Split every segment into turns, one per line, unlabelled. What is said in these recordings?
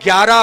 11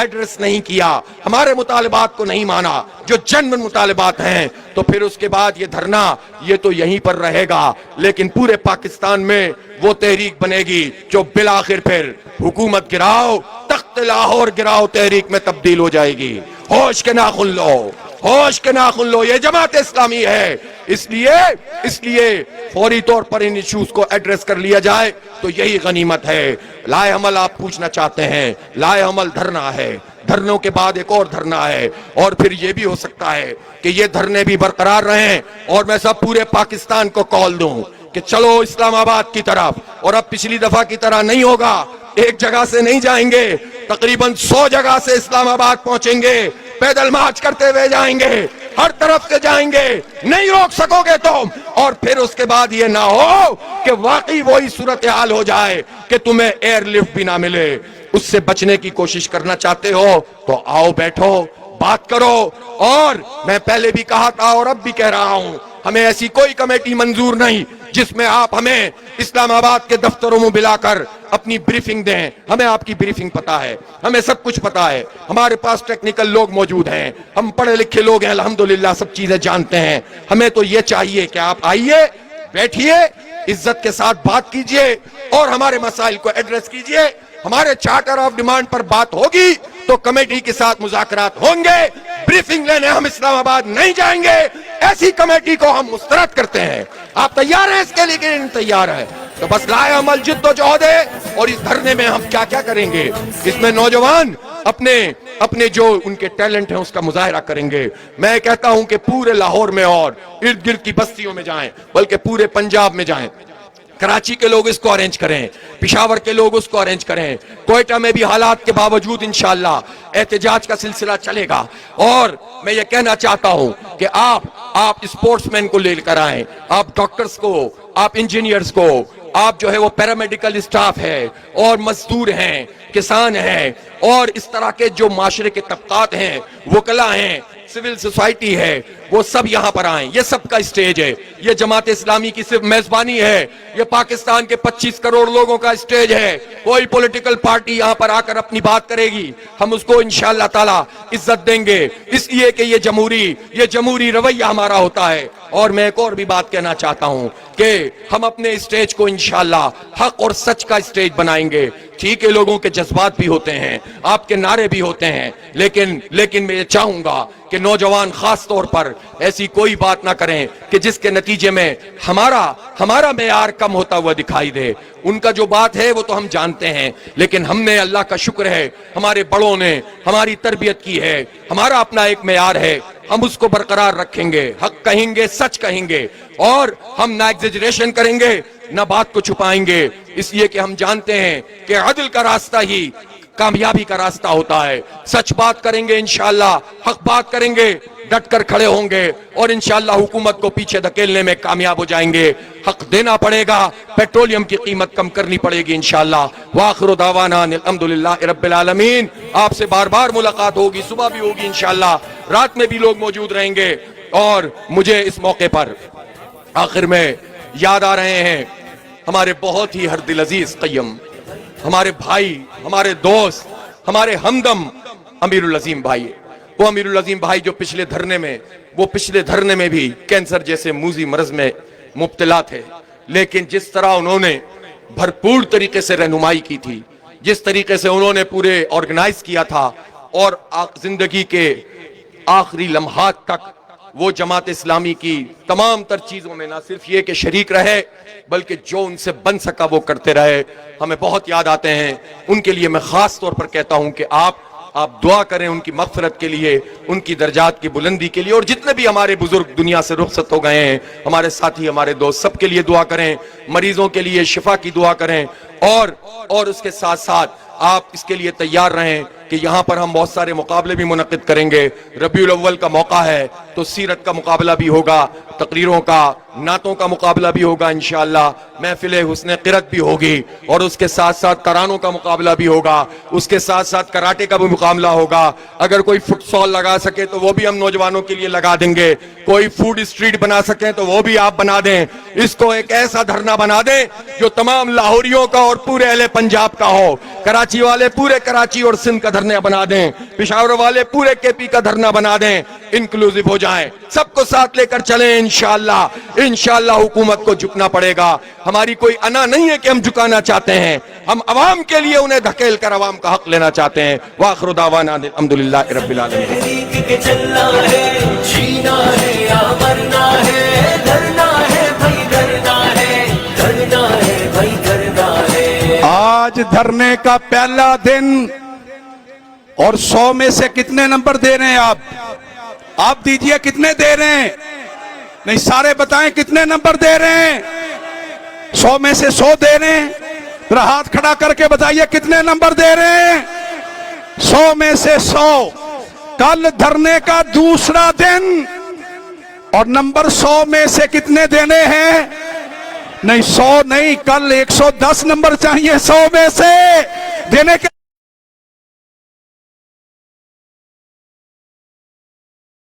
address نہیں کیا، ہمارے مطالبات کو نہیں مانا جو جنمن مطالبات ہیں، تو پھر اس کے بعد یہ دھرنا یہ تو یہیں پر رہے گا، لیکن پورے پاکستان میں وہ تحریک بنے گی جو بالآخر پھر حکومت گراؤ تخت لاہور گراؤ تحریک میں تبدیل ہو جائے گی۔ ہوش کے ناخن لو، ہوش کے ناخن لو، یہ جماعت اسلامی ہے۔ اس لیے فوری طور پر ان ایشوز کو ایڈریس کر لیا جائے تو یہی غنیمت ہے۔ لائے عمل آپ پوچھنا چاہتے ہیں، لائے عمل دھرنا ہے، دھرنوں کے بعد ایک اور دھرنا ہے، اور پھر یہ بھی ہو سکتا ہے کہ یہ دھرنے بھی برقرار رہیں اور میں سب پورے پاکستان کو کال دوں کہ چلو اسلام آباد کی طرف، اور اب پچھلی دفعہ کی طرح نہیں ہوگا، ایک جگہ سے نہیں جائیں گے، تقریباً 100 جگہ سے اسلام آباد پہنچیں گے، پیدل مارچ کرتے ہوئے جائیں گے، ہر طرف سے جائیں گے، نہیں روک سکو گے تم، اور پھر اس کے بعد یہ نہ ہو کہ واقعی وہی صورتحال ہو جائے کہ تمہیں ایئر لفٹ بھی نہ ملے۔ اس سے بچنے کی کوشش کرنا چاہتے ہو تو آؤ بیٹھو، بات کرو، اور میں پہلے بھی کہا تھا اور اب بھی کہہ رہا ہوں، ہمیں ایسی کوئی کمیٹی منظور نہیں جس میں آپ ہمیں اسلام آباد کے دفتروں میں بلا کر اپنی بریفنگ دیں۔ ہمیں آپ کی بریفنگ پتا ہے، ہمیں سب کچھ پتا ہے، ہمارے پاس ٹیکنیکل لوگ موجود ہیں، ہم پڑھے لکھے لوگ ہیں، الحمدللہ سب چیزیں جانتے ہیں۔ ہمیں تو یہ چاہیے کہ آپ آئیے، بیٹھیے، عزت کے ساتھ بات کیجئے اور ہمارے مسائل کو ایڈریس کیجئے۔ ہمارے چارٹر آف ڈیمانڈ پر بات ہوگی تو کمیٹی کے ساتھ مذاکرات ہوں گے، بریفنگ لینے ہم اسلام آباد نہیں جائیں گے، ایسی کمیٹی کو ہم مسترد کرتے ہیں۔ آپ تیار ہیں اس کے لیے کہ نہیں تیار ہے؟ تو بس لائے عمل جد و جہد ہے، اور اس دھرنے میں ہم کیا کیا کریں گے، اس میں نوجوان اپنے جو ان کے ٹیلنٹ ہیں اس کا مظاہرہ کریں گے۔ میں کہتا ہوں کہ پورے لاہور میں اور ارد گرد کی بستیوں میں جائیں، بلکہ پورے پنجاب میں جائیں، کراچی کے لوگ اس کو ارینج کریں، پشاور کے لوگ اس کو ارینج کریں، کوئٹہ میں بھی حالات کے باوجود انشاءاللہ احتجاج کا سلسلہ چلے گا۔ اور میں یہ کہنا چاہتا ہوں کہ آپ اسپورٹس مین کو لے کر آئیں، آپ ڈاکٹرز کو، آپ انجینئرز کو، آپ جو ہے وہ پیرامیڈیکل اسٹاف ہے، اور مزدور ہیں، کسان ہیں، اور اس طرح کے جو معاشرے کے طبقات ہیں، وکلا ہیں، سول سوسائٹی ہے، وہ سب یہاں پر آئیں۔ یہ سب کا اسٹیج ہے، یہ جماعت اسلامی کی صرف میزبانی ہے، یہ پاکستان کے 25 کروڑ لوگوں کا اسٹیج ہے۔ کوئی پولیٹیکل پارٹی یہاں پر آ کر اپنی بات کرے گی، ہم اس کو انشاءاللہ تعالی عزت دیں گے، اس لیے کہ یہ جمہوری رویہ ہمارا ہوتا ہے۔ اور میں ایک اور بھی بات کہنا چاہتا ہوں کہ ہم اپنے اسٹیج کو انشاءاللہ حق اور سچ کا اسٹیج بنائیں گے۔ ٹھیک ہے، لوگوں کے جذبات بھی ہوتے ہیں، آپ کے نعرے بھی ہوتے ہیں، لیکن میں یہ چاہوں گا کہ نوجوان خاص طور پر ایسی کوئی بات نہ کریں کہ جس کے نتیجے میں ہمارا معیار کم ہوتا ہوا دکھائی دے۔ ان کا جو بات ہے وہ تو ہم جانتے ہیں، لیکن ہم نے، اللہ کا شکر ہے، ہمارے بڑوں نے ہماری تربیت کی ہے، ہمارا اپنا ایک معیار ہے، ہم اس کو برقرار رکھیں گے، حق کہیں گے، سچ کہیں گے، اور ہم نہ ایگزیجریشن کریں گے، نہ بات کو چھپائیں گے، اس لیے کہ ہم جانتے ہیں کہ عدل کا راستہ ہی کامیابی کا راستہ ہوتا ہے۔ سچ بات کریں گے انشاءاللہ، حق بات کریں گے، ڈٹ کر کھڑے ہوں گے، اور انشاءاللہ حکومت کو پیچھے دھکیلنے میں کامیاب ہو جائیں گے۔ حق دینا پڑے گا، پیٹرولیم کی قیمت کم کرنی پڑے گی انشاءاللہ۔ وآخر دعوانا الحمدللہ رب العالمین۔ آپ سے بار بار ملاقات ہوگی، صبح بھی ہوگی انشاءاللہ، رات میں بھی لوگ موجود رہیں گے۔ اور مجھے اس موقع پر آخر میں یاد آ رہے ہیں ہمارے بہت ہی ہر دل عزیز قیم، ہمارے بھائی، ہمارے دوست، ہمارے ہمدم امیر العظیم بھائی، وہ امیر العظیم بھائی جو پچھلے دھرنے میں بھی کینسر جیسے موذی مرض میں مبتلا تھے، لیکن جس طرح انہوں نے بھرپور طریقے سے رہنمائی کی تھی، جس طریقے سے انہوں نے پورے آرگنائز کیا تھا، اور زندگی کے آخری لمحات تک وہ جماعت اسلامی کی تمام تر چیزوں میں نہ صرف یہ کہ شریک رہے، بلکہ جو ان سے بن سکا وہ کرتے رہے، ہمیں بہت یاد آتے ہیں۔ ان کے لیے میں خاص طور پر کہتا ہوں کہ آپ دعا کریں ان کی مغفرت کے لیے، ان کی درجات کی بلندی کے لیے، اور جتنے بھی ہمارے بزرگ دنیا سے رخصت ہو گئے ہیں، ہمارے ساتھی، ہمارے دوست، سب کے لیے دعا کریں، مریضوں کے لیے شفا کی دعا کریں، اور اس کے ساتھ ساتھ آپ اس کے لیے تیار رہیں کہ یہاں پر ہم بہت سارے مقابلے بھی منعقد کریں گے۔ ربیع الاول کا موقع ہے تو سیرت کا مقابلہ بھی ہوگا، تقریروں کا نعتوں کا مقابلہ بھی ہوگا انشاءاللہ, محفل حسن قرت بھی ہوگی, اور اس کے ساتھ ساتھ ترانوں کا مقابلہ بھی ہوگا, اس کے ساتھ ساتھ کراٹے کا بھی مقابلہ ہوگا. اگر کوئی فٹ سال لگا سکے تو وہ بھی ہم نوجوانوں کے لیے لگا دیں گے, کوئی فوڈ اسٹریٹ بنا سکیں تو وہ بھی آپ بنا دیں. اس کو ایک ایسا دھرنا بنا دیں جو تمام لاہوریوں کا اور پورے اہل پنجاب کا ہو. کراچی والے پورے کراچی اور سندھ کا دھرنا بنا دیں, پشاور والے پورے کے پی کا دھرنا بنا دیں, انکلوزیو ہو جائیں, سب کو ساتھ لے کر چلیں. انشاءاللہ حکومت کو جھکنا پڑے گا. ہماری کوئی انا نہیں ہے کہ ہم جھکانا چاہتے ہیں, ہم عوام کے لیے انہیں دھکیل کر عوام کا حق لینا چاہتے ہیں. وآخر دعوانا الحمدللہ رب العالمین.
چلنا ہے, جینا ہے یا مرنا ہے, دھرنا ہے بھائی دھرنا ہے, دھرنا ہے بھائی دھرنا ہے.
آج دھرنے کا پہلا دن, اور 100 میں سے کتنے نمبر دے رہے ہیں آپ دیجئے, کتنے دے رہے ہیں؟ نہیں, سارے بتائیں کتنے نمبر دے رہے ہیں. 100 میں سے 100 دے رہے ہیں. ذرا ہاتھ کھڑا کر کے بتائیے کتنے نمبر دے رہے ہیں. 100 میں سے 100. کل دھرنے کا دوسرا دن, اور نمبر 100 میں سے کتنے دینے ہیں؟ نہیں 100 نہیں, کل 110 نمبر چاہیے 100 میں سے دینے کے